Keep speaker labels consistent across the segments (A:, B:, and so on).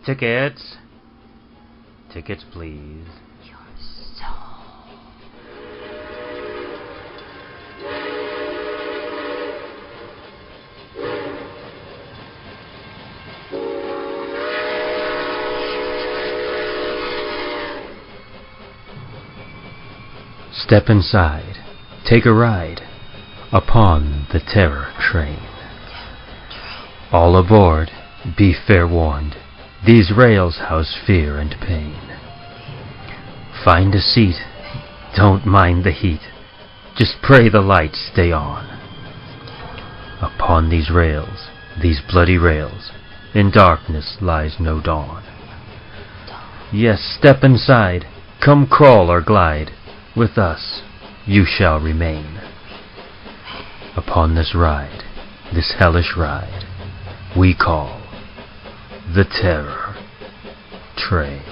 A: Tickets. Tickets, please.
B: Your soul.
A: Step inside. Take a ride upon the terror train. All aboard, be fair warned. These rails house fear and pain. Find a seat, don't mind the heat. Just pray the lights stay on. Upon these rails, these bloody rails, in darkness lies no dawn. Yes, step inside, come crawl or glide. With us you shall remain. Upon this ride, this hellish ride, we call the terror train.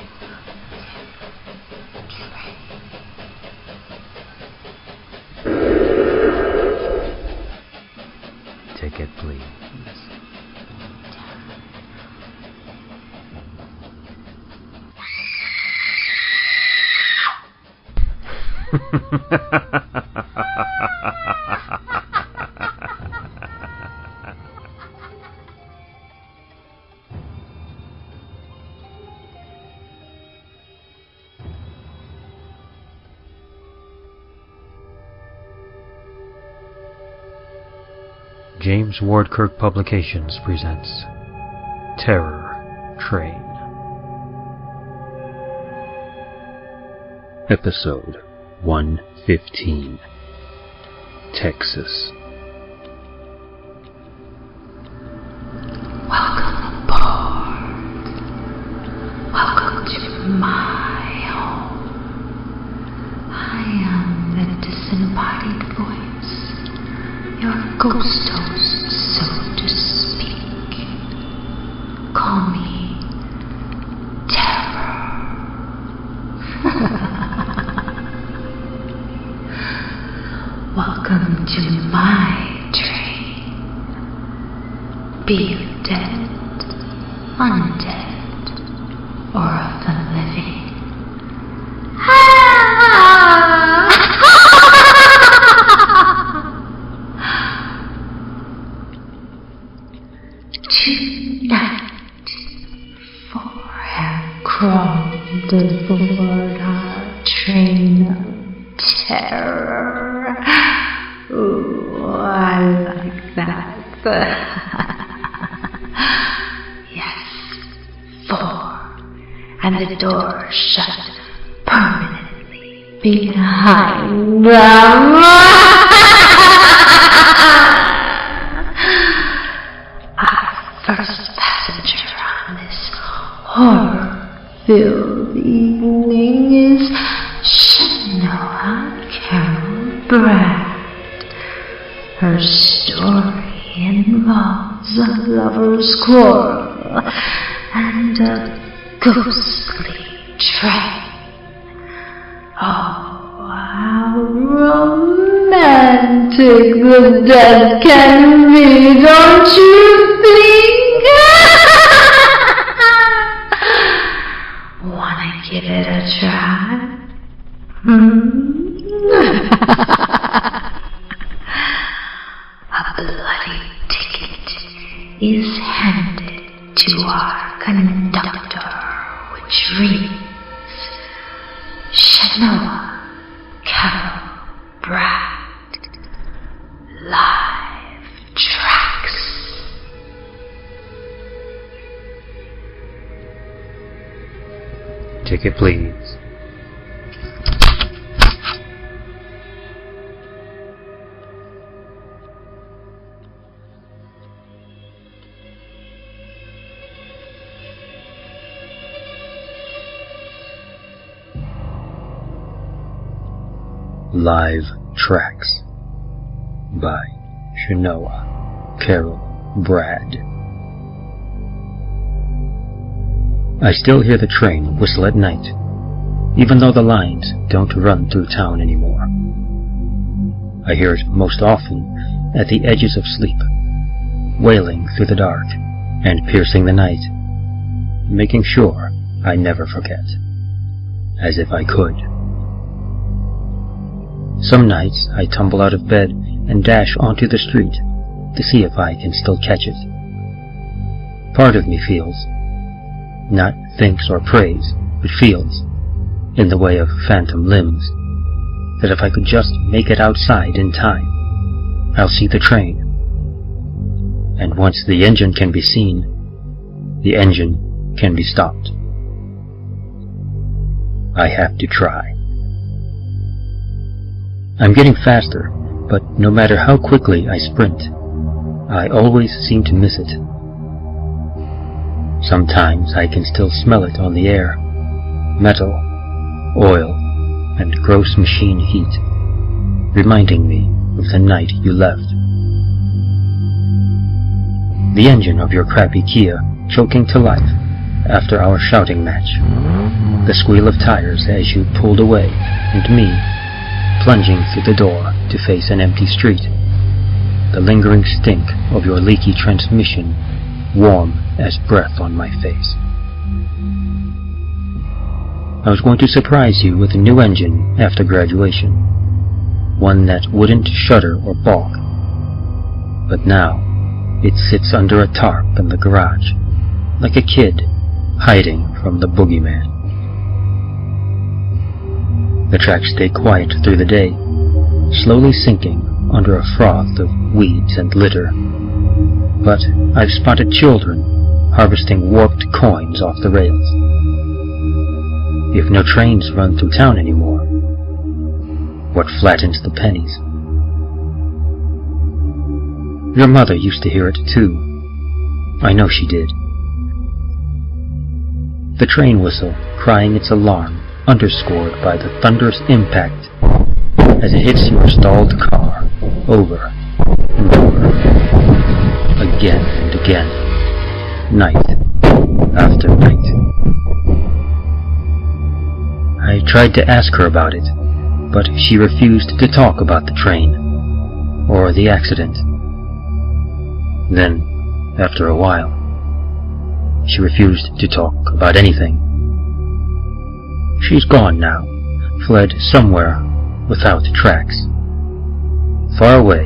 A: Ticket, please. James Ward Kirk Publications presents Terror Train. Episode 115, Texas.
B: Welcome aboard. Welcome to my home. I am the disembodied voice, your ghost host, so to speak. Call me Terror. Welcome to my train. Be you dead, undead, or of the living. Tonight, for have crawled aboard our train of terror. Ooh, I like that. Yes, 4, and the door shut permanently behind them. First passenger on this horror-filled evening is Shanoa Carol Brad. Her story involves a lover's quarrel and a ghostly train. Oh, how romantic the dead can be, don't you think? Wanna give it a try? A bloody ticket is handed to our conductor, which reads, Shanoa Carol Brad, live tracks.
A: Ticket, please. Live Tracks by Shanoa Carol Brad. I still hear the train whistle at night, even though the lines don't run through town anymore. I hear it most often at the edges of sleep, wailing through the dark and piercing the night, making sure I never forget, as if I could. Some nights I tumble out of bed and dash onto the street to see if I can still catch it. Part of me feels, not thinks or prays, but feels, in the way of phantom limbs, that if I could just make it outside in time, I'll see the train. And once the engine can be seen, the engine can be stopped. I have to try. I'm getting faster, but no matter how quickly I sprint, I always seem to miss it. Sometimes I can still smell it on the air, metal, oil, and gross machine heat, reminding me of the night you left. The engine of your crappy Kia choking to life after our shouting match, the squeal of tires as you pulled away, and me plunging through the door to face an empty street, the lingering stink of your leaky transmission warm as breath on my face. I was going to surprise you with a new engine after graduation, one that wouldn't shudder or balk, but now it sits under a tarp in the garage, like a kid hiding from the boogeyman. The tracks stay quiet through the day, slowly sinking under a froth of weeds and litter, but I've spotted children harvesting warped coins off the rails. If no trains run through town anymore, what flattens the pennies? Your mother used to hear it too. I know she did. The train whistle crying its alarm, underscored by the thunderous impact as it hits your stalled car over and over, again and again, night after night. I tried to ask her about it, but she refused to talk about the train or the accident. Then, after a while, she refused to talk about anything. She's gone now, fled somewhere without tracks, far away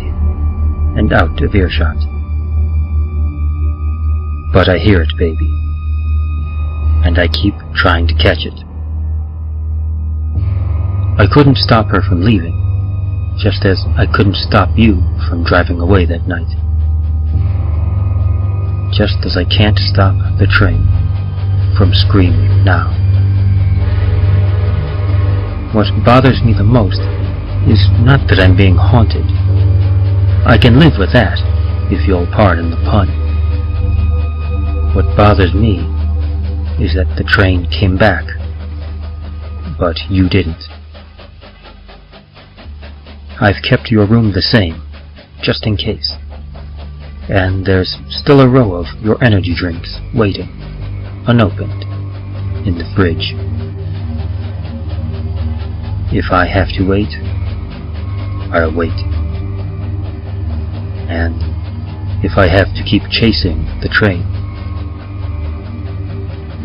A: and out of earshot. But I hear it, baby, and I keep trying to catch it. I couldn't stop her from leaving, just as I couldn't stop you from driving away that night. Just as I can't stop the train from screaming now. What bothers me the most is not that I'm being haunted. I can live with that, if you'll pardon the pun. What bothers me is that the train came back, but you didn't. I've kept your room the same, just in case. And there's still a row of your energy drinks waiting, unopened, in the fridge. If I have to wait, I'll wait. And if I have to keep chasing the train,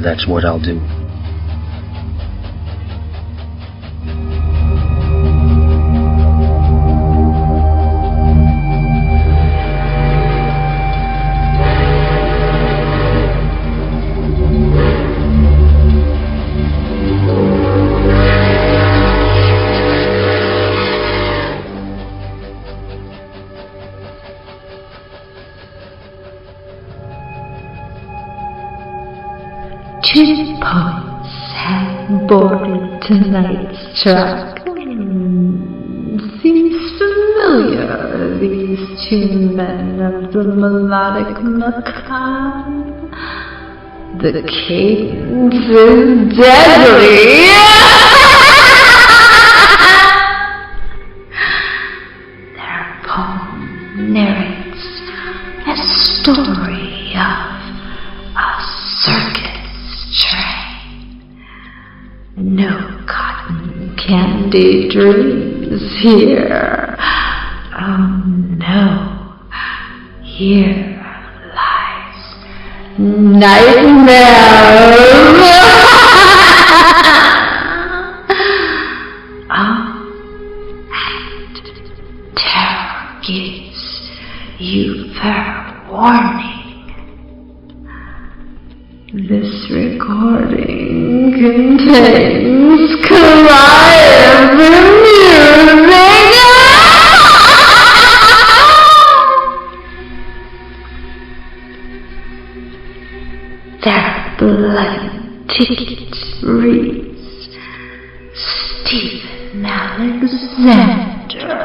A: that's what I'll do.
B: Two poets have boarded tonight's track. Seems familiar, these two men of the melodic macabre. The cadence is deadly. Their poem narrates a story of a circus train. No cotton candy dreams here. Oh no, here lies nightmares. And terror gives you fair warning. This recording contains calliope music. Their bloody ticket reads Stephen Alexander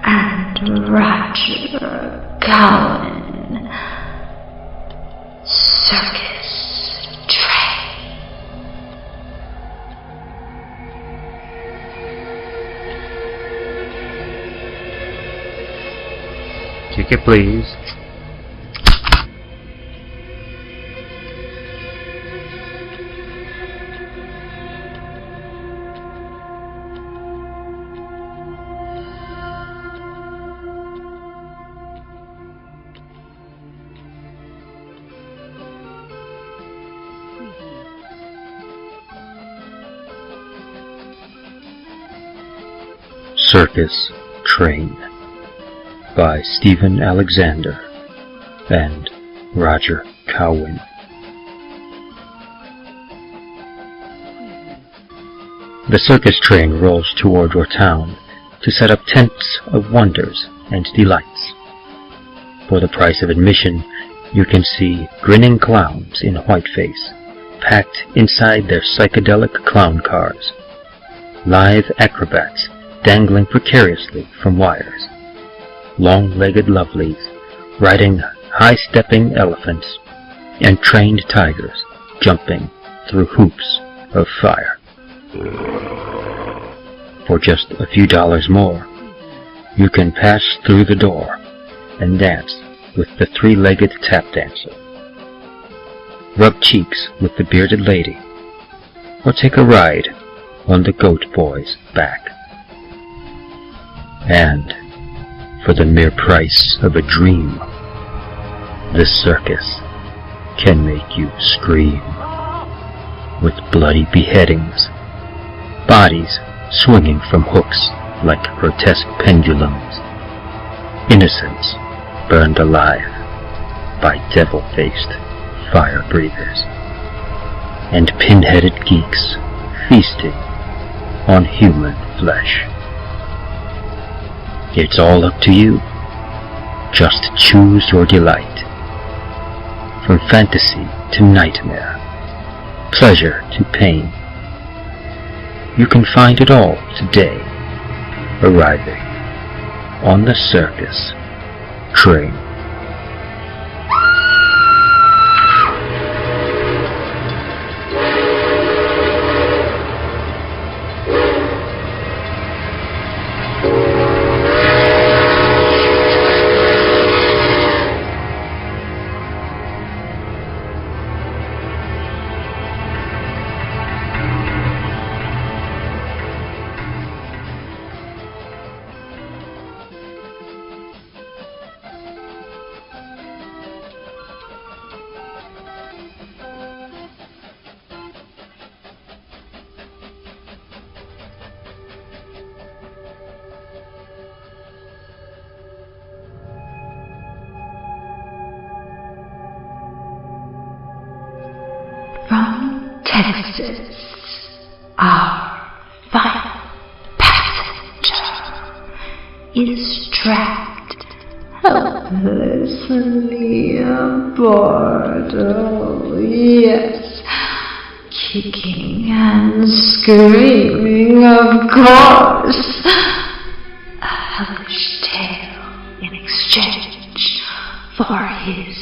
B: and Roger Cowan. Circus train.
A: Ticket, please. Circus Train by Stephen Alexander and Roger Cowan. The circus train rolls toward your town to set up tents of wonders and delights. For the price of admission, you can see grinning clowns in whiteface, packed inside their psychedelic clown cars, live acrobats dangling precariously from wires, long-legged lovelies riding high-stepping elephants, and trained tigers jumping through hoops of fire. For just a few dollars more, you can pass through the door and dance with the three-legged tap dancer, rub cheeks with the bearded lady, or take a ride on the goat boy's back. And, for the mere price of a dream, this circus can make you scream. With bloody beheadings, bodies swinging from hooks like grotesque pendulums, innocents burned alive by devil-faced fire-breathers, and pin-headed geeks feasting on human flesh. It's all up to you. Just choose your delight. From fantasy to nightmare, pleasure to pain, you can find it all today, arriving on the circus train.
B: From Texas, our final passenger is trapped helplessly aboard. Oh, yes, kicking and screaming, of course. A hellish tale in exchange for his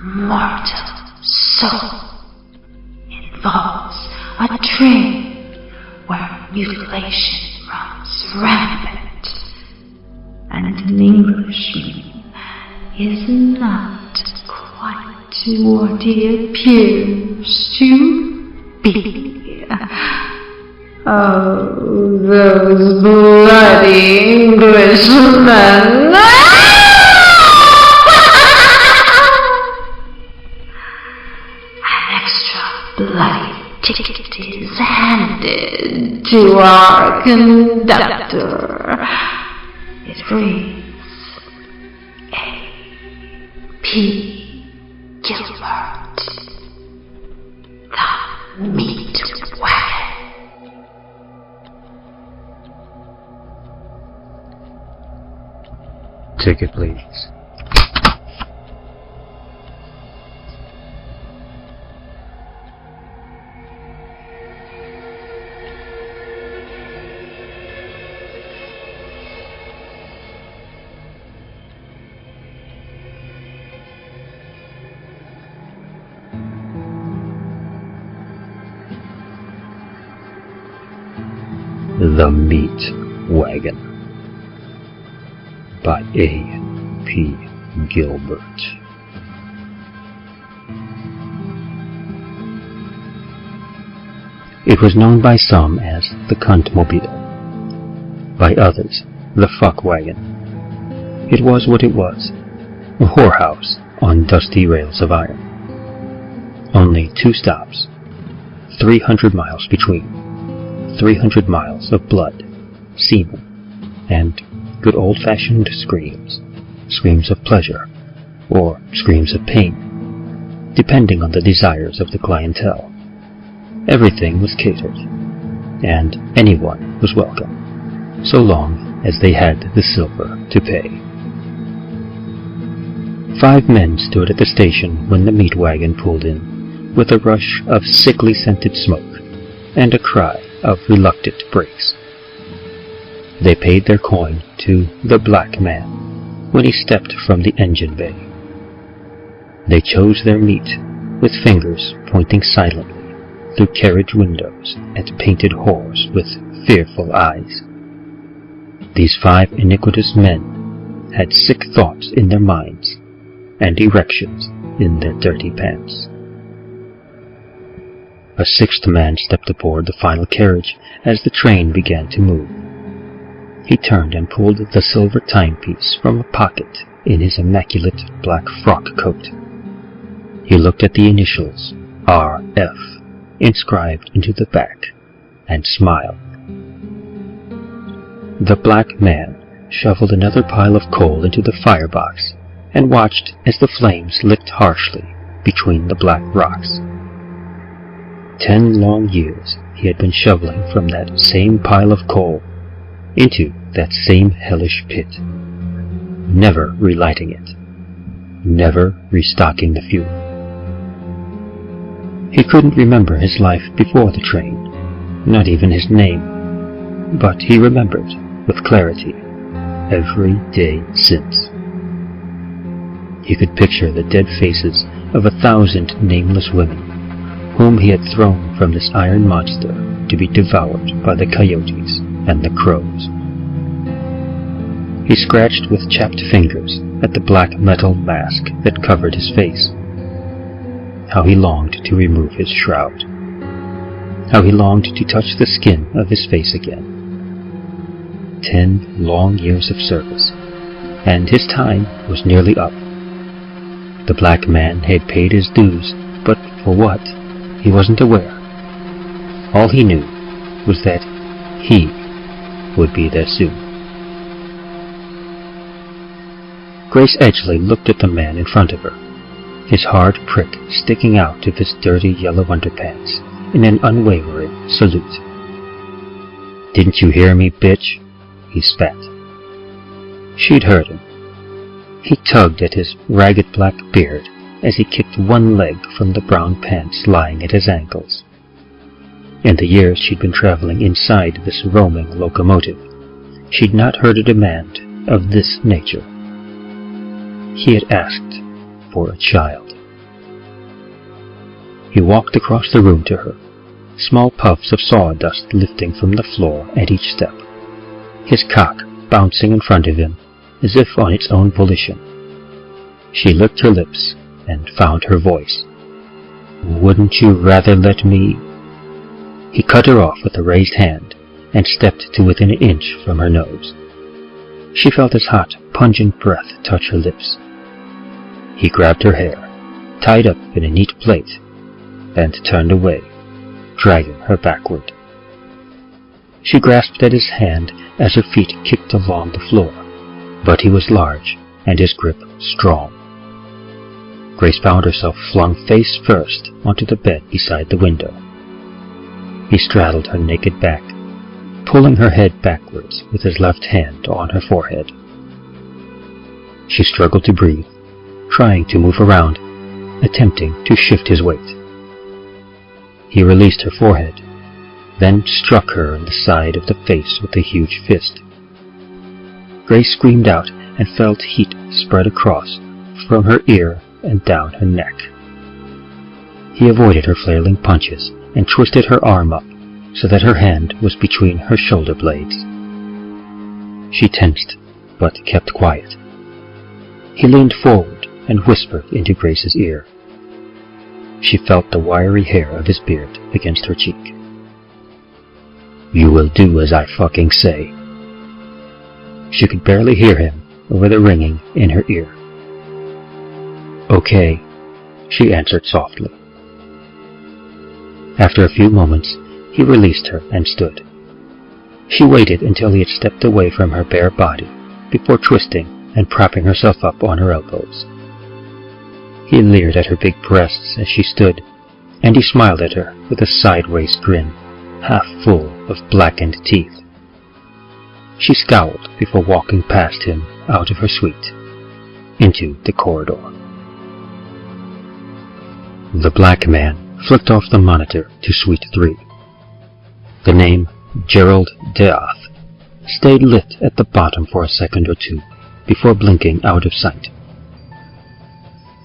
B: mortal soul. Involves a train where mutilation runs rampant, and an Englishman is not quite what he appears to be. Oh, those bloody Englishmen! our conductor. It reads A.P. Gilbert, the meat wagon.
A: Ticket, please. The Meat Wagon by A.P. Gilbert. It was known by some as the Cuntmobile, by others the Fuck Wagon. It was what it was, a whorehouse on dusty rails of iron. Only 2 stops, 300 miles between. 300 miles of blood, semen, and good old-fashioned screams. Screams of pleasure, or screams of pain, depending on the desires of the clientele. Everything was catered, and anyone was welcome, so long as they had the silver to pay. 5 men stood at the station when the meat wagon pulled in, with a rush of sickly scented smoke, and a cry of reluctant brakes. They paid their coin to the black man when he stepped from the engine bay. They chose their meat with fingers pointing silently through carriage windows at painted whores with fearful eyes. These 5 iniquitous men had sick thoughts in their minds and erections in their dirty pants. A 6th man stepped aboard the final carriage as the train began to move. He turned and pulled the silver timepiece from a pocket in his immaculate black frock coat. He looked at the initials R.F. inscribed into the back and smiled. The black man shoveled another pile of coal into the firebox and watched as the flames licked harshly between the black rocks. 10 long years he had been shoveling from that same pile of coal into that same hellish pit, never relighting it, never restocking the fuel. He couldn't remember his life before the train, not even his name, but he remembered with clarity every day since. He could picture the dead faces of 1,000 nameless women whom he had thrown from this iron monster to be devoured by the coyotes and the crows. He scratched with chapped fingers at the black metal mask that covered his face. How he longed to remove his shroud. How he longed to touch the skin of his face again. 10 long years of service, and his time was nearly up. The black man had paid his dues, but for what? He wasn't aware. All he knew was that he would be there soon. Grace Edgley looked at the man in front of her, his hard prick sticking out of his dirty yellow underpants in an unwavering salute. "Didn't you hear me, bitch?" he spat. She'd heard him. He tugged at his ragged black beard as he kicked one leg from the brown pants lying at his ankles. In the years she'd been traveling inside this roaming locomotive, she'd not heard a demand of this nature. He had asked for a child. He walked across the room to her, small puffs of sawdust lifting from the floor at each step, his cock bouncing in front of him as if on its own volition. She licked her lips and found her voice. "Wouldn't you rather let me—" He cut her off with a raised hand and stepped to within an inch from her nose. She felt his hot, pungent breath touch her lips. He grabbed her hair, tied up in a neat plait, and turned away, dragging her backward. She grasped at his hand as her feet kicked along the floor, but he was large and his grip strong. Grace found herself flung face first onto the bed beside the window. He straddled her naked back, pulling her head backwards with his left hand on her forehead. She struggled to breathe, trying to move around, attempting to shift his weight. He released her forehead, then struck her in the side of the face with a huge fist. Grace screamed out and felt heat spread across from her ear and down her neck. He avoided her flailing punches and twisted her arm up so that her hand was between her shoulder blades. She tensed, but kept quiet. He leaned forward and whispered into Grace's ear. She felt the wiry hair of his beard against her cheek. "You will do as I fucking say." She could barely hear him over the ringing in her ear. "Okay," she answered softly. After a few moments, he released her and stood. She waited until he had stepped away from her bare body before twisting and propping herself up on her elbows. He leered at her big breasts as she stood, and he smiled at her with a sideways grin, half full of blackened teeth. She scowled before walking past him out of her suite, into the corridor. The black man flicked off the monitor to Suite 3. The name Gerald Death stayed lit at the bottom for a second or two before blinking out of sight.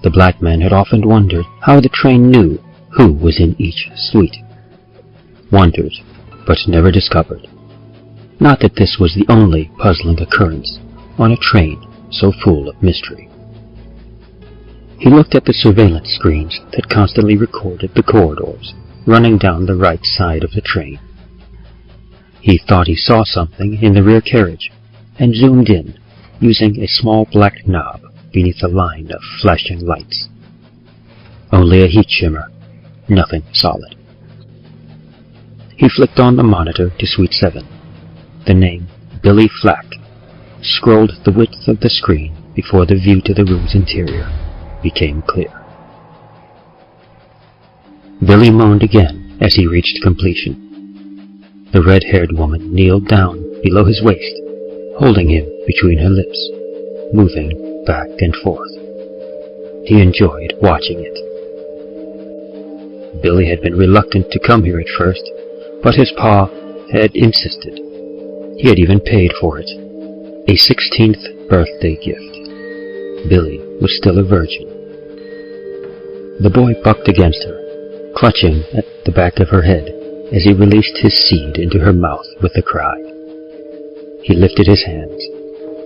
A: The black man had often wondered how the train knew who was in each suite. Wondered, but never discovered. Not that this was the only puzzling occurrence on a train so full of mystery. He looked at the surveillance screens that constantly recorded the corridors running down the right side of the train. He thought he saw something in the rear carriage and zoomed in, using a small black knob beneath a line of flashing lights. Only a heat shimmer, nothing solid. He flicked on the monitor to Suite 7. The name Billy Flack scrolled the width of the screen before the view to the room's interior became clear. Billy moaned again as he reached completion. The red-haired woman kneeled down below his waist, holding him between her lips, moving back and forth. He enjoyed watching it. Billy had been reluctant to come here at first, but his pa had insisted. He had even paid for it. A 16th birthday gift. Billy was still a virgin. The boy bucked against her, clutching at the back of her head as he released his seed into her mouth with a cry. He lifted his hands.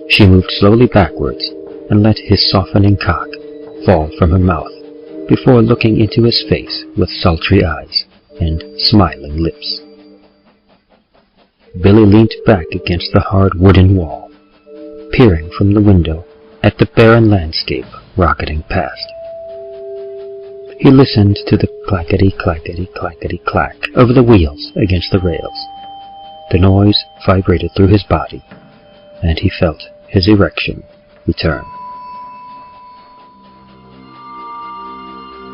A: She moved slowly backwards and let his softening cock fall from her mouth before looking into his face with sultry eyes and smiling lips. Billy leaned back against the hard wooden wall, peering from the window at the barren landscape rocketing past. He listened to the clackety-clackety-clackety-clack of the wheels against the rails. The noise vibrated through his body, and he felt his erection return.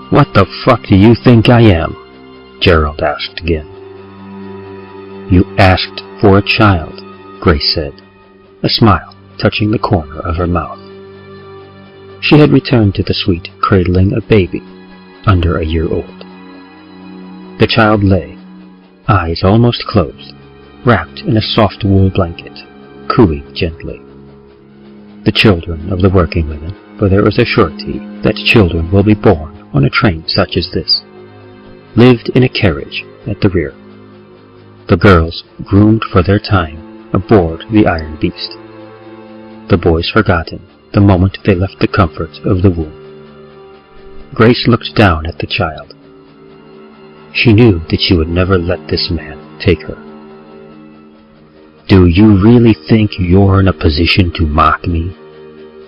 A: "What the fuck do you think I am?" Gerald asked again. "You asked for a child," Grace said, a smile touching the corner of her mouth. She had returned to the suite cradling a baby under a year old. The child lay, eyes almost closed, wrapped in a soft wool blanket, cooing gently. The children of the working women, for there was a surety that children will be born on a train such as this, lived in a carriage at the rear. The girls groomed for their time aboard the Iron Beast. The boys forgotten the moment they left the comfort of the womb. Grace looked down at the child. She knew that she would never let this man take her. "Do you really think you're in a position to mock me?"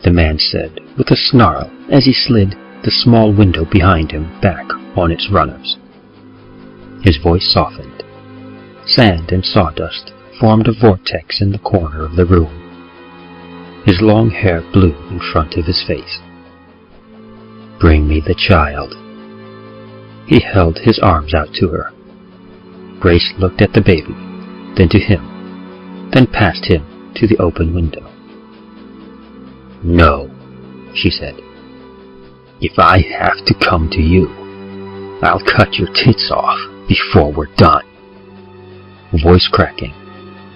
A: the man said with a snarl as he slid the small window behind him back on its runners. His voice softened. Sand and sawdust formed a vortex in the corner of the room. His long hair blew in front of his face. "Bring me the child." He held his arms out to her. Grace looked at the baby, then to him, then past him to the open window. "No," she said. "If I have to come to you, I'll cut your tits off before we're done." Voice cracking,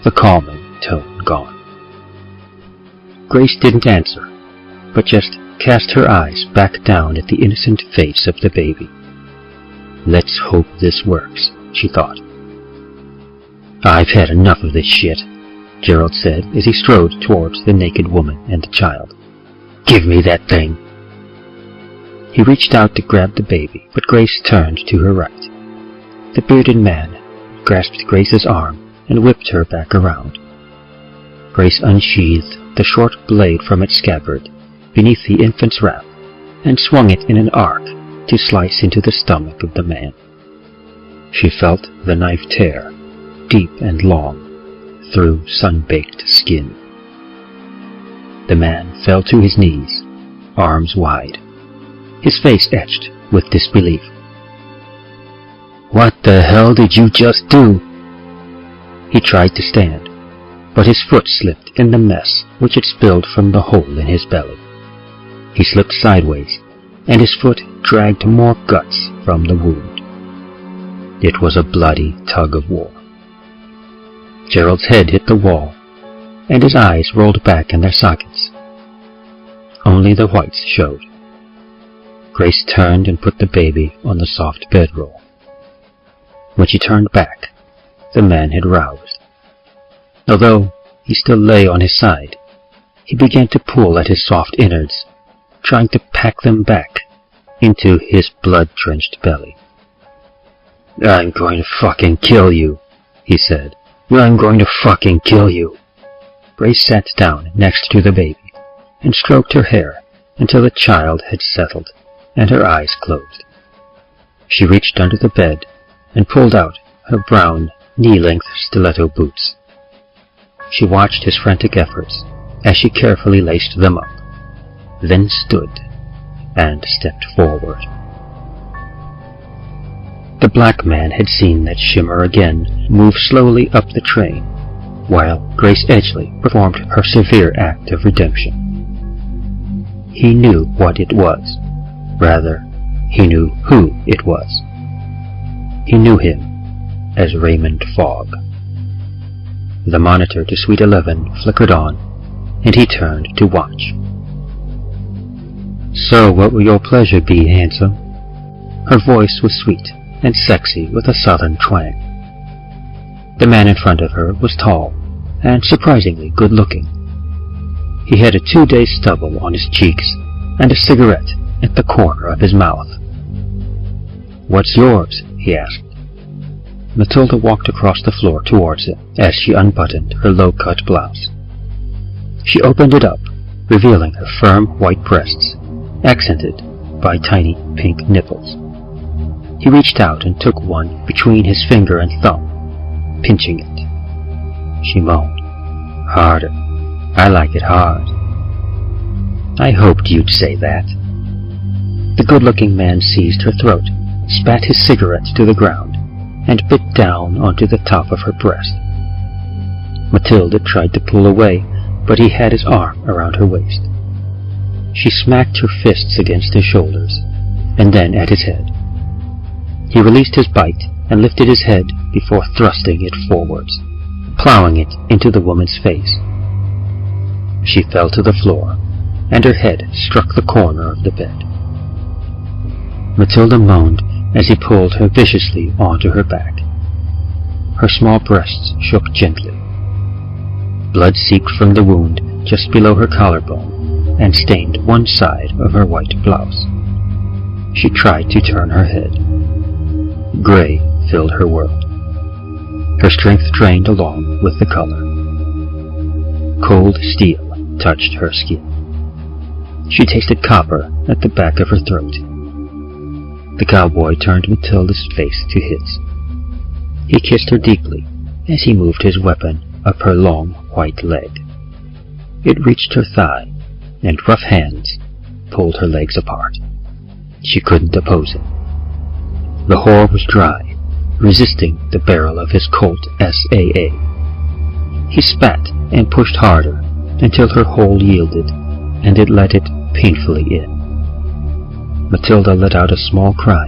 A: the calming tone gone. Grace didn't answer, but just cast her eyes back down at the innocent face of the baby. "Let's hope this works," she thought. "I've had enough of this shit," Gerald said as he strode towards the naked woman and the child. "Give me that thing." He reached out to grab the baby, but Grace turned to her right. The bearded man grasped Grace's arm and whipped her back around. Grace unsheathed the short blade from its scabbard beneath the infant's wrap and swung it in an arc to slice into the stomach of the man. She felt the knife tear, deep and long, through sun-baked skin. The man fell to his knees, arms wide, his face etched with disbelief. "What the hell did you just do?" He tried to stand, but his foot slipped in the mess which had spilled from the hole in his belly. He slipped sideways, and his foot dragged more guts from the wound. It was a bloody tug-of-war. Gerald's head hit the wall, and his eyes rolled back in their sockets. Only the whites showed. Grace turned and put the baby on the soft bedroll. When she turned back, the man had roused. Although he still lay on his side, he began to pull at his soft innards, trying to pack them back into his blood-drenched belly. "I'm going to fucking kill you," he said. "I'm going to fucking kill you." Grace sat down next to the baby and stroked her hair until the child had settled and her eyes closed. She reached under the bed and pulled out her brown, knee-length stiletto boots. She watched his frantic efforts as she carefully laced them up, then stood and stepped forward. The black man had seen that shimmer again move slowly up the train, while Grace Edgley performed her severe act of redemption. He knew what it was. Rather, he knew who it was. He knew him as Raymond Fogg. The monitor to Suite 11 flickered on, and he turned to watch. "So what will your pleasure be, handsome?" Her voice was sweet and sexy with a southern twang. The man in front of her was tall and surprisingly good-looking. He had a 2-day stubble on his cheeks and a cigarette at the corner of his mouth. "What's yours?" he asked. Matilda walked across the floor towards him as she unbuttoned her low-cut blouse. She opened it up, revealing her firm white breasts, accented by tiny pink nipples. He reached out and took one between his finger and thumb, pinching it. She moaned, "Harder. I like it hard." "I hoped you'd say that." The good-looking man seized her throat, spat his cigarette to the ground, and bit down onto the top of her breast. Matilda tried to pull away, but he had his arm around her waist. She smacked her fists against his shoulders, and then at his head. He released his bite and lifted his head before thrusting it forwards, plowing it into the woman's face. She fell to the floor, and her head struck the corner of the bed. Matilda moaned as he pulled her viciously onto her back. Her small breasts shook gently. Blood seeped from the wound just below her collarbone and stained one side of her white blouse. She tried to turn her head. Gray filled her world. Her strength drained along with the color. Cold steel touched her skin. She tasted copper at the back of her throat. The cowboy turned Matilda's face to his. He kissed her deeply as he moved his weapon up her long white leg. It reached her thigh, and rough hands pulled her legs apart. She couldn't oppose it. The whore was dry, resisting the barrel of his Colt SAA. He spat and pushed harder until her hole yielded, and it let it painfully in. Matilda let out a small cry,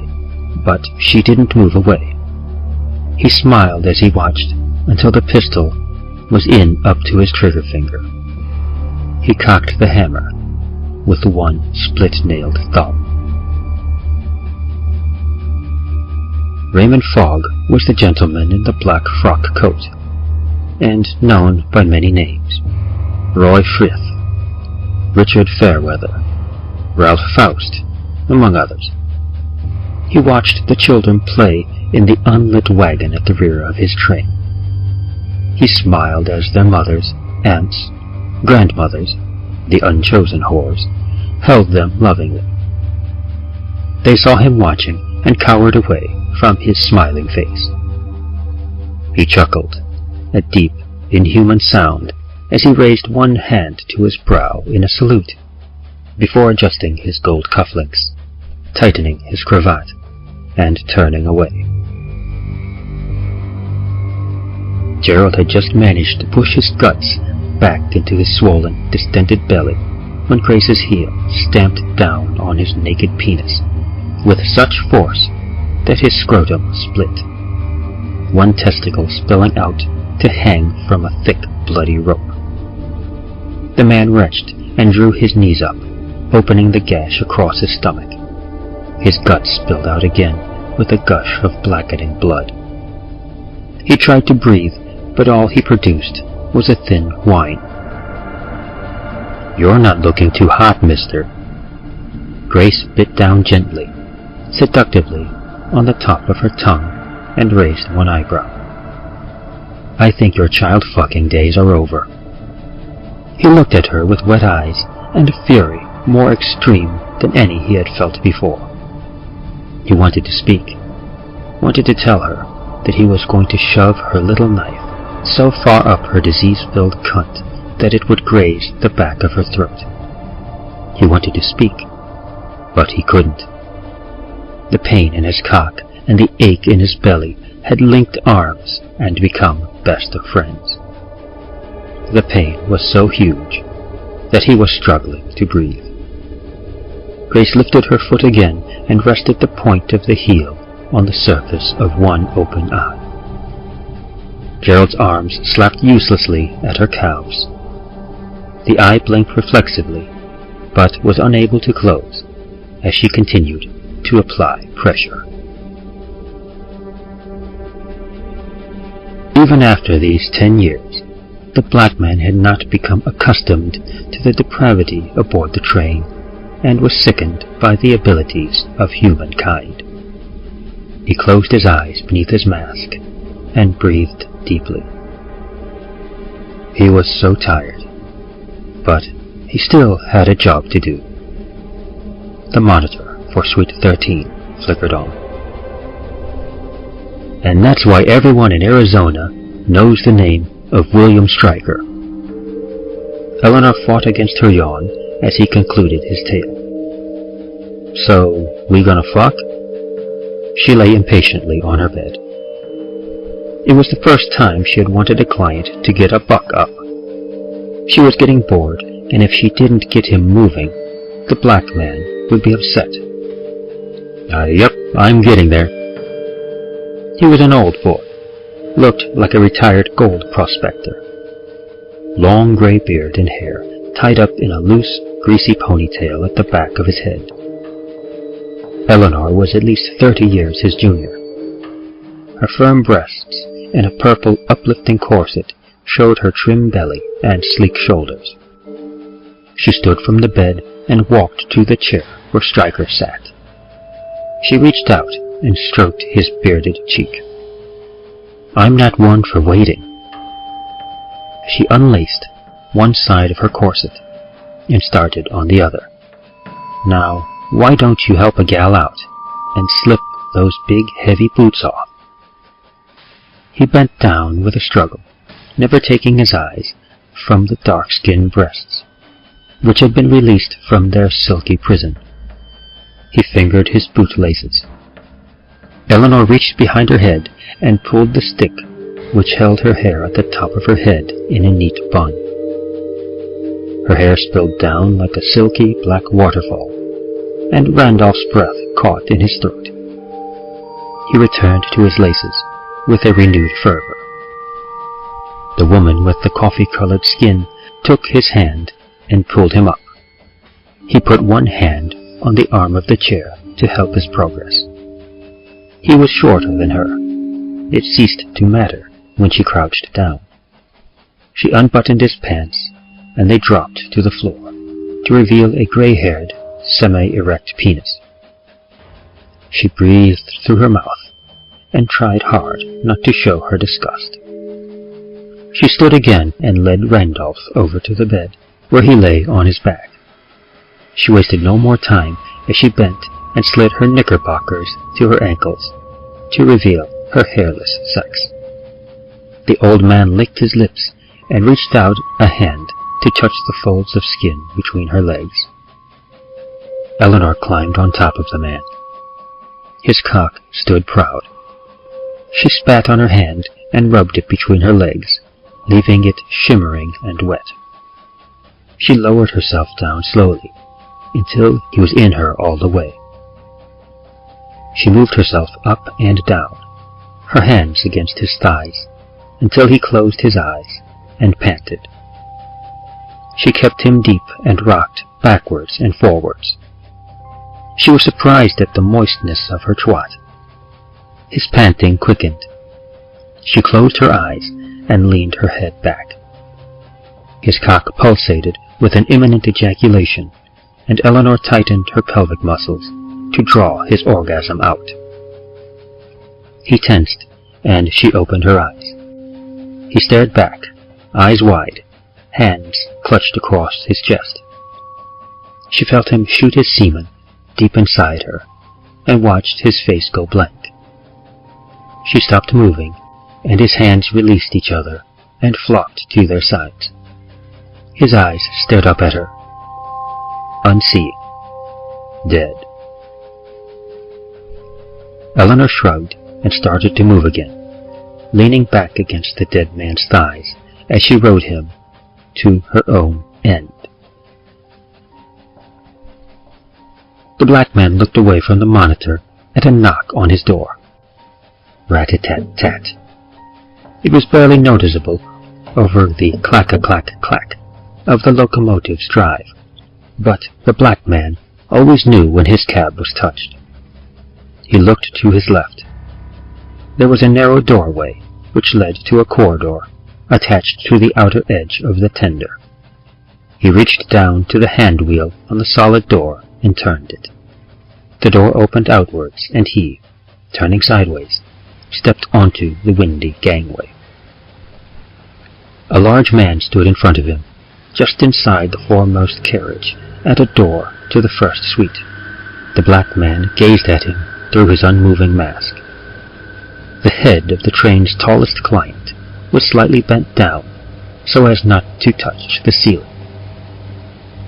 A: but she didn't move away. He smiled as he watched until the pistol was in up to his trigger finger. He cocked the hammer with one split-nailed thumb. Raymond Fogg was the gentleman in the black frock coat, and known by many names: Roy Frith, Richard Fairweather, Ralph Faust, among others. He watched the children play in the unlit wagon at the rear of his train. He smiled as their mothers, aunts, grandmothers, the unchosen whores, held them lovingly. They saw him watching and cowered away from his smiling face. He chuckled, a deep, inhuman sound, as he raised one hand to his brow in a salute, before adjusting his gold cufflinks, tightening his cravat, and turning away. Gerald had just managed to push his guts back into his swollen, distended belly when Grace's heel stamped down on his naked penis with such force that his scrotum split, one testicle spilling out to hang from a thick, bloody rope. The man retched and drew his knees up, opening the gash across his stomach. His guts spilled out again with a gush of blackening blood. He tried to breathe, but all he produced was a thin whine. "You're not looking too hot, mister." Grace bit down gently, seductively, on the top of her tongue, and raised one eyebrow. "I think your child-fucking days are over." He looked at her with wet eyes and a fury more extreme than any he had felt before. He wanted to speak, wanted to tell her that he was going to shove her little knife so far up her disease-filled cunt that it would graze the back of her throat. He wanted to speak, but he couldn't. The pain in his cock and the ache in his belly had linked arms and become best of friends. The pain was so huge that he was struggling to breathe. Grace lifted her foot again and rested the point of the heel on the surface of one open eye. Gerald's arms slapped uselessly at her calves. The eye blinked reflexively, but was unable to close as she continued to apply pressure. Even after these 10 years, the black man had not become accustomed to the depravity aboard the train, and was sickened by the abilities of humankind. He closed his eyes beneath his mask and breathed deeply. He was so tired, but he still had a job to do. The monitor for Suite 13 flickered on. "And that's why everyone in Arizona knows the name of William Stryker." Eleanor fought against her yawn as he concluded his tale. "So, we gonna fuck?" She lay impatiently on her bed. It was the first time she had wanted a client to get a buck up. She was getting bored, and if she didn't get him moving, the black man would be upset. Yep, I'm getting there." He was an old boy, looked like a retired gold prospector. Long gray beard and hair tied up in a loose, greasy ponytail at the back of his head. Eleanor was at least 30 years his junior. Her firm breasts and a purple, uplifting corset showed her trim belly and sleek shoulders. She stood from the bed and walked to the chair where Stryker sat. She reached out and stroked his bearded cheek. "I'm not one for waiting." She unlaced one side of her corset and started on the other. "Now, why don't you help a gal out and slip those big, heavy boots off?" He bent down with a struggle never taking his eyes from the dark-skinned breasts, which had been released from their silky prison. He fingered his bootlaces. Eleanor reached behind her head and pulled the stick which held her hair at the top of her head in a neat bun. Her hair spilled down like a silky black waterfall, and Randolph's breath caught in his throat. He returned to his laces with a renewed fervor. The woman with the coffee-colored skin took his hand and pulled him up. He put one hand on the arm of the chair to help his progress. He was shorter than her. It ceased to matter when she crouched down. She unbuttoned his pants, and they dropped to the floor to reveal a gray-haired, semi-erect penis. She breathed through her mouth and tried hard not to show her disgust. She stood again and led Randolph over to the bed, where he lay on his back. She wasted no more time as she bent and slid her knickerbockers to her ankles to reveal her hairless sex. The old man licked his lips and reached out a hand to touch the folds of skin between her legs. Eleanor climbed on top of the man. His cock stood proud. She spat on her hand and rubbed it between her legs, leaving it shimmering and wet. She lowered herself down slowly, until he was in her all the way. She moved herself up and down, her hands against his thighs, until he closed his eyes and panted. She kept him deep and rocked backwards and forwards. She was surprised at the moistness of her twat. His panting quickened. She closed her eyes and leaned her head back. His cock pulsated with an imminent ejaculation, and Eleanor tightened her pelvic muscles to draw his orgasm out. He tensed, and she opened her eyes. He stared back, eyes wide, hands clutched across his chest. She felt him shoot his semen deep inside her, and watched his face go blank. She stopped moving, and his hands released each other and flopped to their sides. His eyes stared up at her, unseeing, dead. Eleanor shrugged and started to move again, leaning back against the dead man's thighs as she rode him to her own end. The black man looked away from the monitor at a knock on his door. Rat-a-tat-tat. It was barely noticeable over the clack-a-clack-clack of the locomotive's drive, but the black man always knew when his cab was touched. He looked to his left. There was a narrow doorway which led to a corridor attached to the outer edge of the tender. He reached down to the hand wheel on the solid door and turned it. The door opened outwards, and he, turning sideways, stepped onto the windy gangway. A large man stood in front of him, just inside the foremost carriage, at a door to the first suite. The black man gazed at him through his unmoving mask. The head of the train's tallest client was slightly bent down, so as not to touch the ceiling.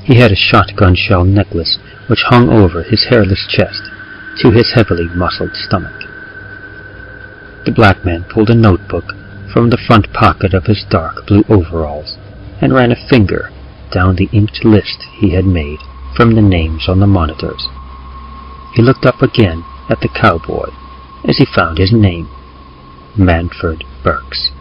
A: He had a shotgun shell necklace which hung over his hairless chest to his heavily muscled stomach. The black man pulled a notebook from the front pocket of his dark blue overalls and ran a finger down the inked list he had made from the names on the monitors. He looked up again at the cowboy as he found his name, Manford Burks.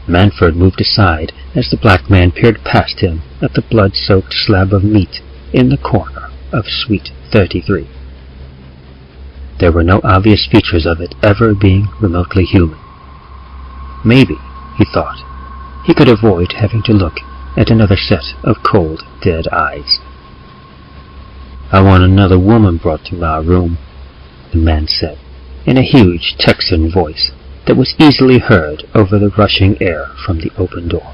A: Manford moved aside as the black man peered past him at the blood-soaked slab of meat in the corner of Suite 33. There were no obvious features of it ever being remotely human. Maybe, he thought, he could avoid having to look at another set of cold, dead eyes. "I want another woman brought to my room," the man said, in a huge Texan voice that was easily heard over the rushing air from the open door.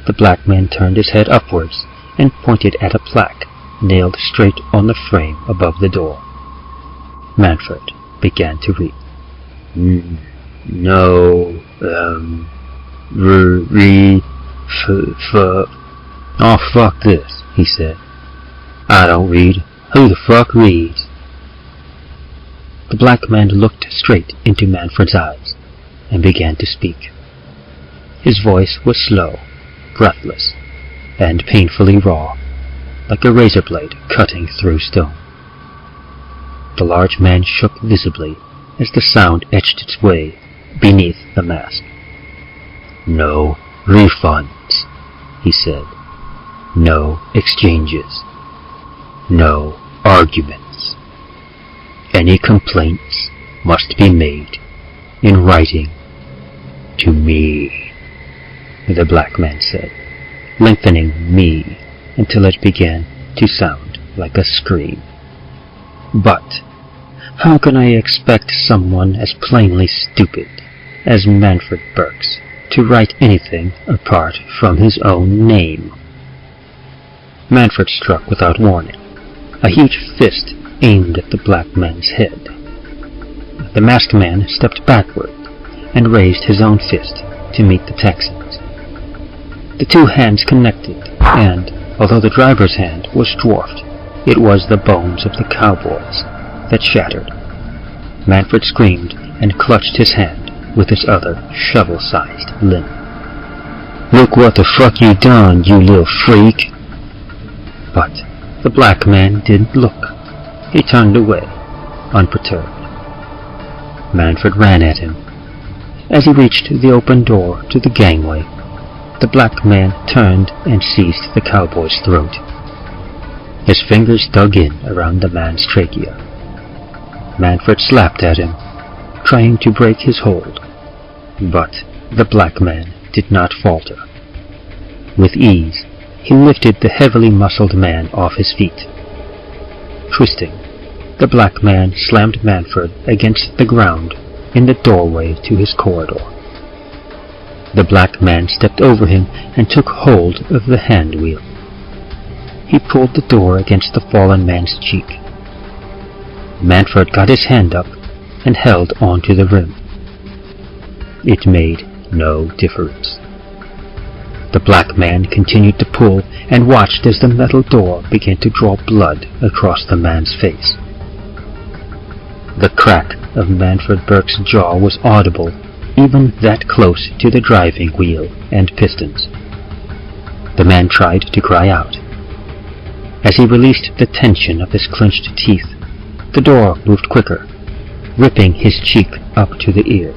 A: The black man turned his head upwards and pointed at a plaque nailed straight on the frame above the door. Manford began to read. "No, Oh, fuck this, he said. I don't read. Who the fuck reads? The black man looked straight into Manfred's eyes and began to speak. His voice was slow, breathless, and painfully raw, like a razor blade cutting through stone. The large man shook visibly as the sound etched its way beneath the mask. No refunds, he said. No exchanges. No arguments. Any complaints must be made in writing to me, the black man said, lengthening me until it began to sound like a scream. But how can I expect someone as plainly stupid as Manfred Berks to write anything apart from his own name? Manfred struck without warning, a huge fist aimed at the black man's head. The masked man stepped backward and raised his own fist to meet the Texan's. The two hands connected, and, although the driver's hand was dwarfed, it was the bones of the cowboys that shattered. Manfred screamed and clutched his hand with his other shovel-sized limb. Look what the fuck you done, you little freak! But the black man didn't look. He turned away, unperturbed. Manfred ran at him. As he reached the open door to the gangway, the black man turned and seized the cowboy's throat. His fingers dug in around the man's trachea. Manfred slapped at him, trying to break his hold, but the black man did not falter. With ease, he lifted the heavily muscled man off his feet. Twisting, the black man slammed Manfred against the ground in the doorway to his corridor. The black man stepped over him and took hold of the hand wheel. He pulled the door against the fallen man's cheek. Manfred got his hand up and held onto the rim. It made no difference. The black man continued to pull and watched as the metal door began to draw blood across the man's face. The crack of Manfred Berks' jaw was audible even that close to the driving wheel and pistons. The man tried to cry out. As he released the tension of his clenched teeth, the door moved quicker, ripping his cheek up to the ear,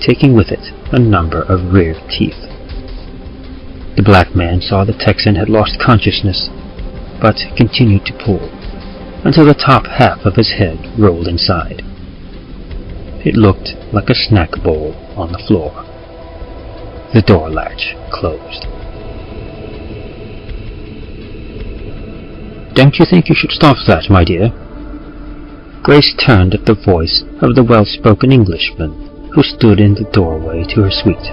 A: taking with it a number of rear teeth. The black man saw the Texan had lost consciousness, but continued to pull, until the top half of his head rolled inside. It looked like a snack bowl on the floor. The door latch closed. Don't you think you should stop that, my dear? Grace turned at the voice of the well-spoken Englishman who stood in the doorway to her suite.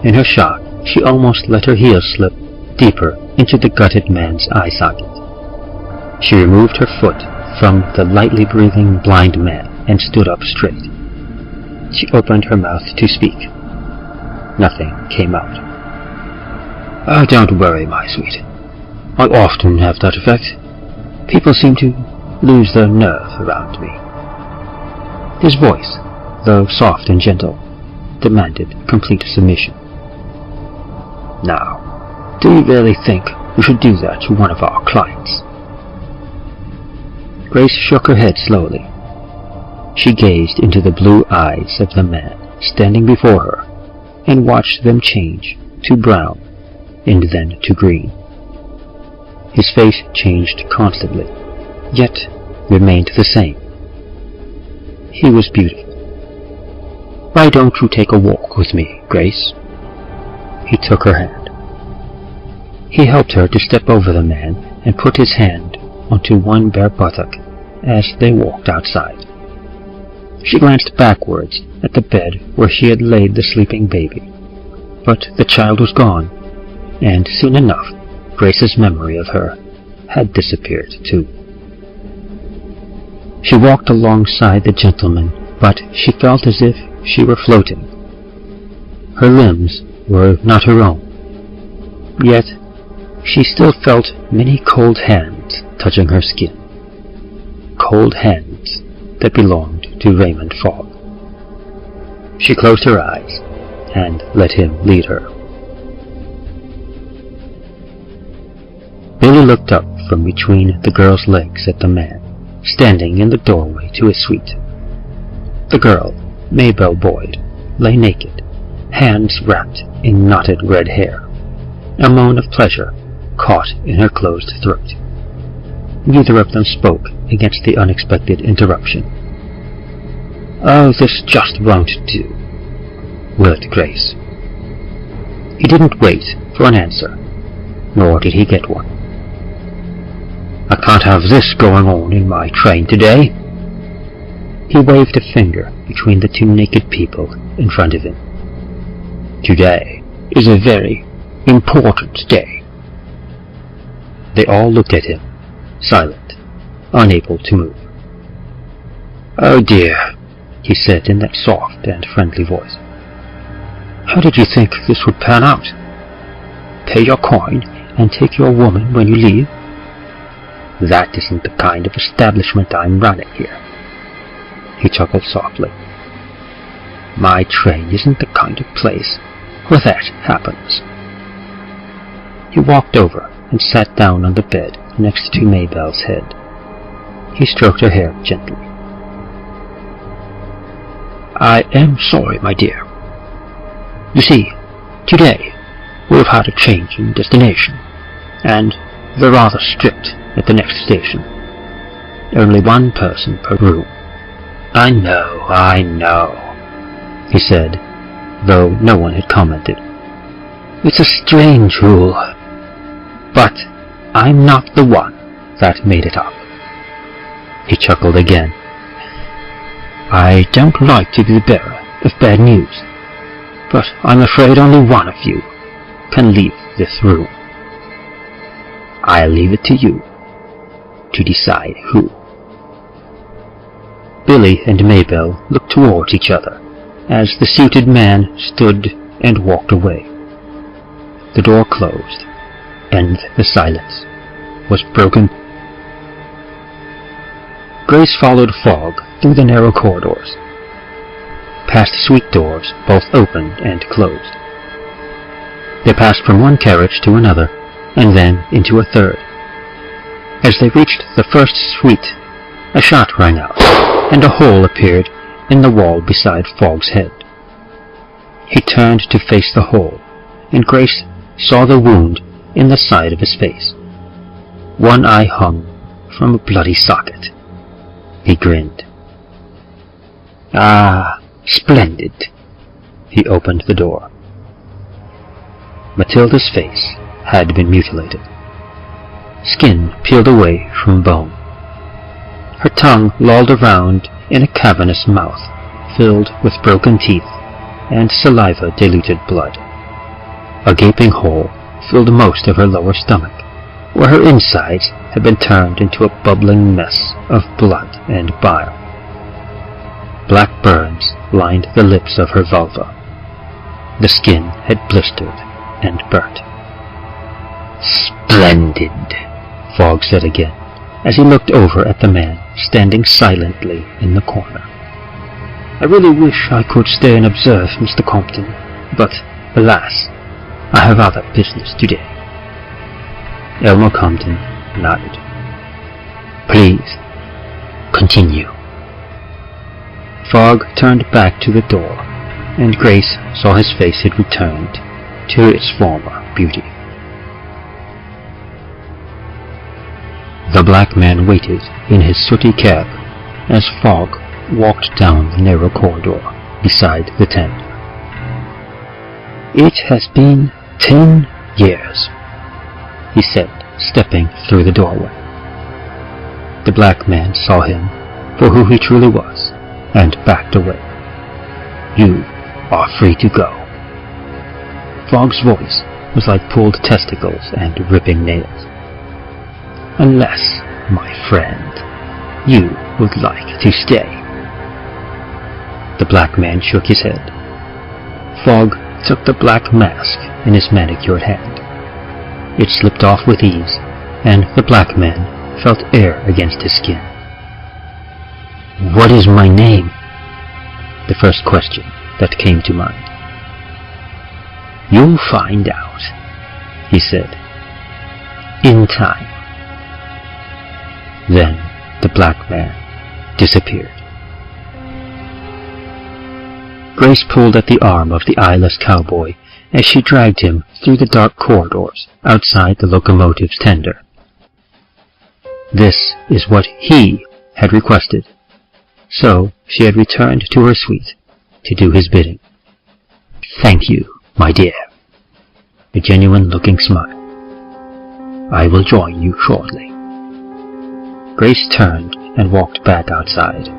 A: In her shock, she almost let her heel slip deeper into the gutted man's eye socket. She removed her foot from the lightly breathing blind man and stood up straight. She opened her mouth to speak. Nothing came out. Oh, don't worry, my sweet. I often have that effect. People seem to lose their nerve around me. His voice, though soft and gentle, demanded complete submission. Now, do you really think we should do that to one of our clients? Grace shook her head slowly. She gazed into the blue eyes of the man standing before her and watched them change to brown and then to green. His face changed constantly, yet remained the same. He was beautiful. Why don't you take a walk with me, Grace? He took her hand. He helped her to step over the man and put his hand onto one bare buttock as they walked outside. She glanced backwards at the bed where she had laid the sleeping baby, but the child was gone, and soon enough Grace's memory of her had disappeared too. She walked alongside the gentleman, but she felt as if she were floating
C: Her limbs were not her own, yet she still felt many cold hands touching her skin. Cold hands that belonged to Raymond Fogg. She closed her eyes and let him lead her. Billy looked up from between the girl's legs at the man standing in the doorway to his suite. The girl, Mabel Boyd, lay naked, hands wrapped in knotted red hair, a moan of pleasure caught in her closed throat. Neither of them spoke against the unexpected interruption. "Oh, this just won't do," wailed Grace. He didn't wait for an answer, nor did he get one. "I can't have this going on in my train today." He waved a finger between the two naked people in front of him. "Today is a very important day." They all looked at him, silent, unable to move. "Oh dear," he said in that soft and friendly voice. "How did you think this would pan out? Pay your coin and take your woman when you leave? That isn't the kind of establishment I'm running here." He chuckled softly. "My train isn't the kind of place where that happens." He walked over and sat down on the bed next to Mabel's head. He stroked her hair gently. "I am sorry, my dear. You see, today we've had a change in destination, and they're rather strict at the next station. Only one person per room." I know, he said, though no one had commented. "It's a strange rule, but I'm not the one that made it up." He chuckled again. "I don't like to be the bearer of bad news, but I'm afraid only one of you can leave this room. I'll leave it to you to decide who." Billy and Mabel looked towards each other as the suited man stood and walked away. The door closed, and the silence was broken. Grace followed Fogg through the narrow corridors, past suite doors both open and closed. They passed from one carriage to another, and then into a third. As they reached the first suite, a shot rang out, and a hole appeared in the wall beside Fogg's head. He turned to face the hole, and Grace saw the wound in the side of his face. One eye hung from a bloody socket. He grinned. "Ah, splendid." He opened the door. Matilda's face had been mutilated. Skin peeled away from bone. Her tongue lolled around in a cavernous mouth filled with broken teeth and saliva-diluted blood. A gaping hole filled most of her lower stomach, where her insides had been turned into a bubbling mess of blood and bile. Black burns lined the lips of her vulva. The skin had blistered and burnt. "Splendid," Fogg said again, as he looked over at the man standing silently in the corner. "I really wish I could stay and observe, Mr. Compton, but, alas, I have other business today." Elmer Compton nodded. "Please, continue." Fogg turned back to the door, and Grace saw his face had returned to its former beauty. The black man waited in his sooty cab as Fogg walked down the narrow corridor beside the tent. "It has been 10 years, he said, stepping through the doorway. The black man saw him for who he truly was and backed away. "You are free to go." Fogg's voice was like pulled testicles and ripping nails. "Unless, my friend, you would like to stay." The black man shook his head. Fogg took the black mask in his manicured hand. It slipped off with ease, and the black man felt air against his skin. "What is my name?" The first question that came to mind. "You'll find out," he said, "in time." Then the black man disappeared. Grace pulled at the arm of the eyeless cowboy as she dragged him through the dark corridors outside the locomotive's tender. This is what he had requested, so she had returned to her suite to do his bidding. "Thank you, my dear." A genuine-looking smile. "I will join you shortly." Grace turned and walked back outside.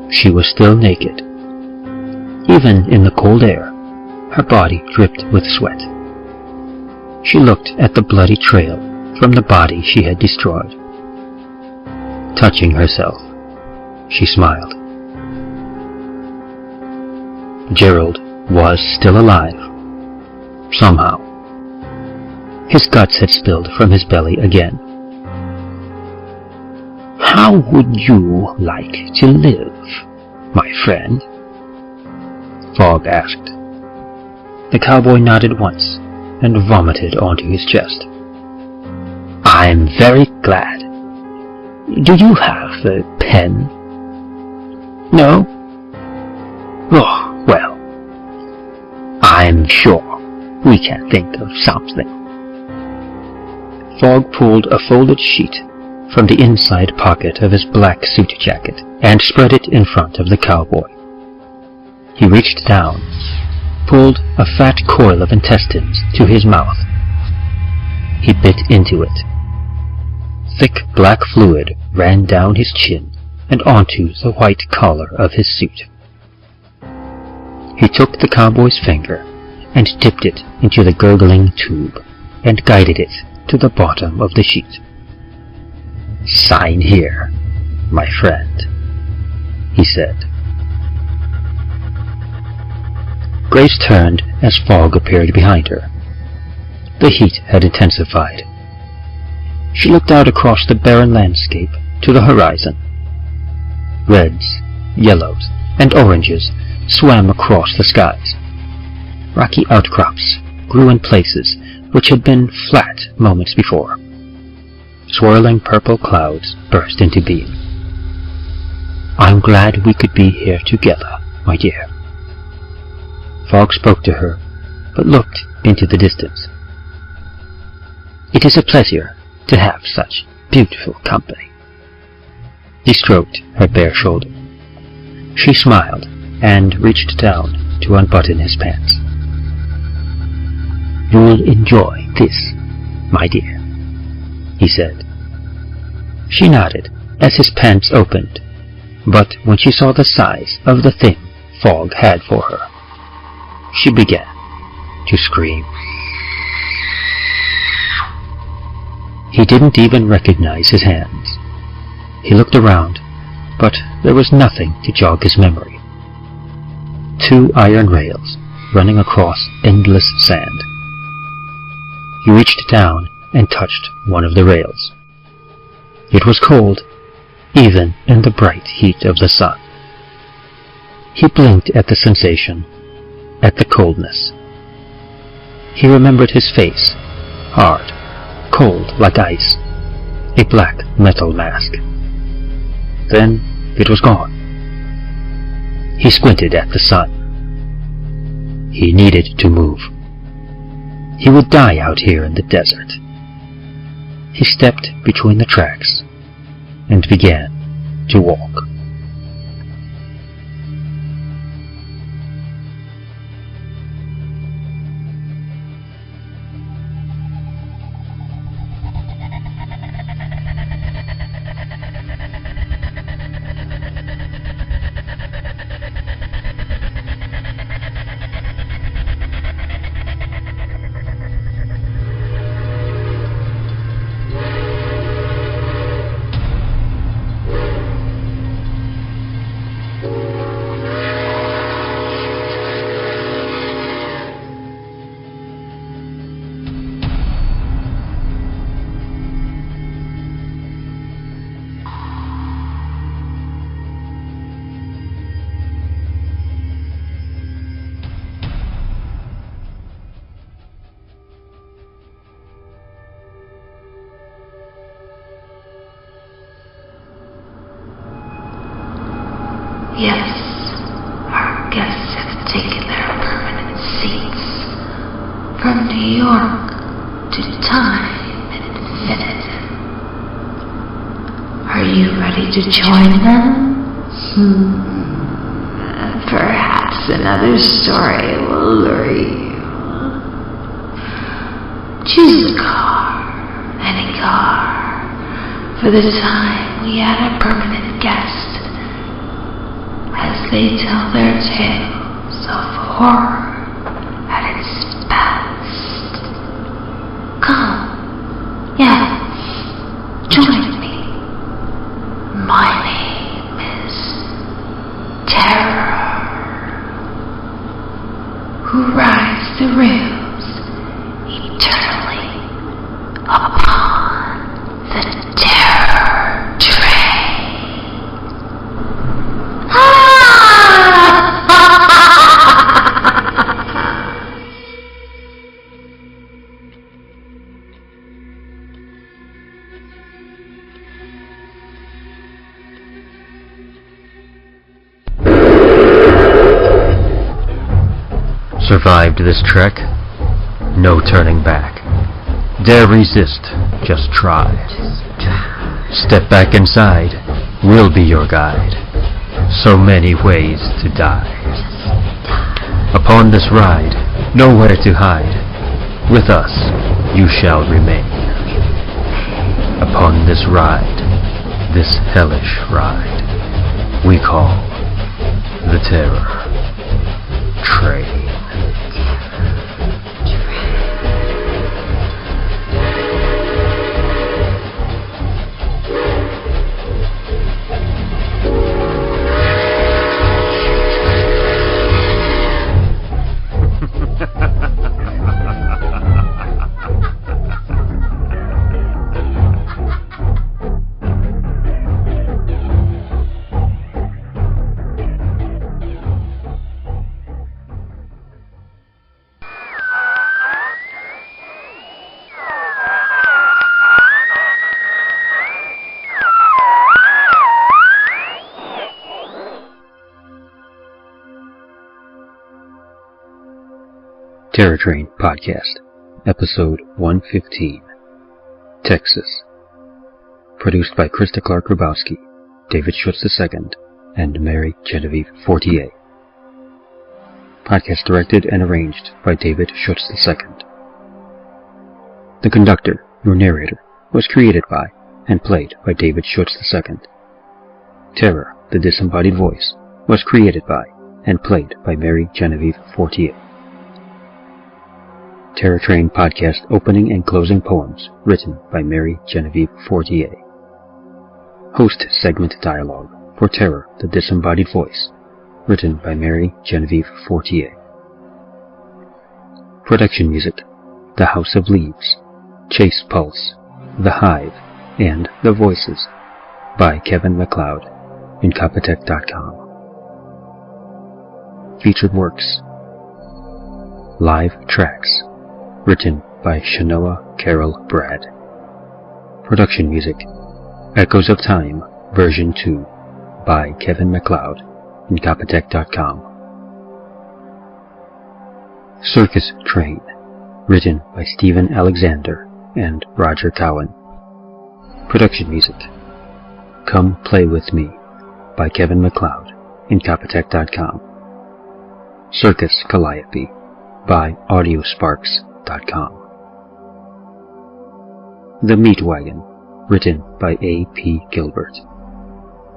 C: She was still naked. Even in the cold air, her body dripped with sweat. She looked at the bloody trail from the body she had destroyed. Touching herself, she smiled. Gerald was still alive. Somehow. His guts had spilled from his belly again. "How would you like to live, my friend?" Fogg asked. The cowboy nodded once and vomited onto his chest. "I'm very glad. Do you have a pen?" "No." "Oh, well, I'm sure we can think of something." Fogg pulled a folded sheet from the inside pocket of his black suit jacket and spread it in front of the cowboy. He reached down, pulled a fat coil of intestines to his mouth. He bit into it. Thick black fluid ran down his chin and onto the white collar of his suit. He took the cowboy's finger and dipped it into the gurgling tube and guided it to the bottom of the sheet. "Sign here, my friend," he said. Grace turned as Fogg appeared behind her. The heat had intensified. She looked out across the barren landscape to the horizon. Reds, yellows, and oranges swam across the skies. Rocky outcrops grew in places which had been flat moments before. Swirling purple clouds burst into being. "I'm glad we could be here together, my dear." Fogg spoke to her, but looked into the distance. "It is a pleasure to have such beautiful company." He stroked her bare shoulder. She smiled and reached down to unbutton his pants. "You'll enjoy this, my dear," he said. She nodded as his pants opened, but when she saw the size of the thing Fogg had for her, she began to scream. He didn't even recognize his hands. He looked around, but there was nothing to jog his memory. 2 iron rails running across endless sand. He reached down and touched one of the rails. It was cold, even in the bright heat of the sun. He blinked at the sensation, at the coldness. He remembered his face, hard, cold like ice, a black metal mask. Then it was gone. He squinted at the sun. He needed to move. He would die out here in the desert. He stepped between the tracks and began to walk.
B: Yes, our guests have taken their permanent seats. From New York to time infinite. Are you ready to join them? Perhaps another story will lure you. Choose a car, any car, for the time we had a permanent guest, as they tell their tales of horror at its best. Come, yes, join me. My name is Terror, who rides the rails eternally upon the terror train.
A: Survived this trek? No turning back. Dare resist, just try. Step back inside, we'll be your guide. So many ways to die. Upon this ride, nowhere to hide. With us, you shall remain. Upon this ride, this hellish ride, we call the Terror Train.
C: Terror Train Podcast, Episode 115, Texas. Produced by Krista Grabowski, David Schütz II, and Mary Genevieve Fortier. Podcast directed and arranged by David Schütz II. The Conductor, your narrator, was created by and played by David Schütz II. Terror, the Disembodied Voice, was created by and played by Mary Genevieve Fortier. Terror Train Podcast opening and closing poems written by Mary Genevieve Fortier. Host segment dialogue for Terror, the Disembodied Voice, written by Mary Genevieve Fortier. Production music, The House of Leaves, Chase Pulse, The Hive, and The Voices by Kevin MacLeod, Incompetech.com. Featured works, Live Tracks, written by Shanoa Carol Brad. Production music, Echoes of Time, Version 2, by Kevin MacLeod, Incompetech.com. Circus Train, written by Stephen Alexander and Roger Cowan. Production music, Come Play With Me, by Kevin MacLeod, Incompetech.com. Circus Calliope, by Audiosparks.com. The Meat Wagon, written by A.P. Gilbert.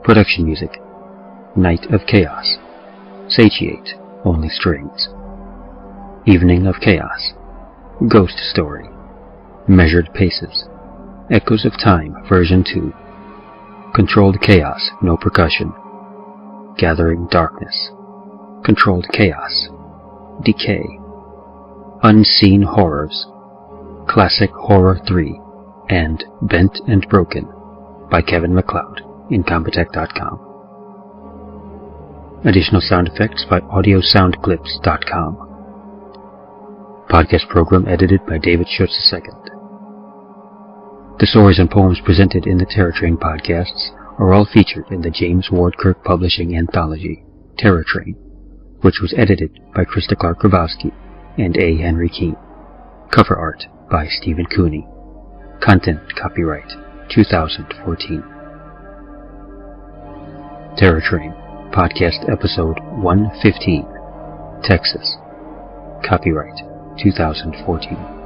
C: Production music, Night of Chaos, Satiate, Only Strings. Evening of Chaos, Ghost Story, Measured Paces, Echoes of Time, Version 2, Controlled Chaos, No Percussion, Gathering Darkness, Controlled Chaos, Decay, Unseen Horrors, Classic Horror 3, and Bent and Broken by Kevin MacLeod, Incompetech.com. Additional sound effects by AudioSoundClips.com. Podcast program edited by David Schütz II. The stories and poems presented in the Terror Train podcasts are all featured in the James Ward Kirk Publishing anthology, Terror Train, which was edited by Krista Grabowski and A. Henry Keene. Cover art by Stephen Cooney. Content copyright 2014. Terror Train, podcast episode 115, Texas. Copyright 2014.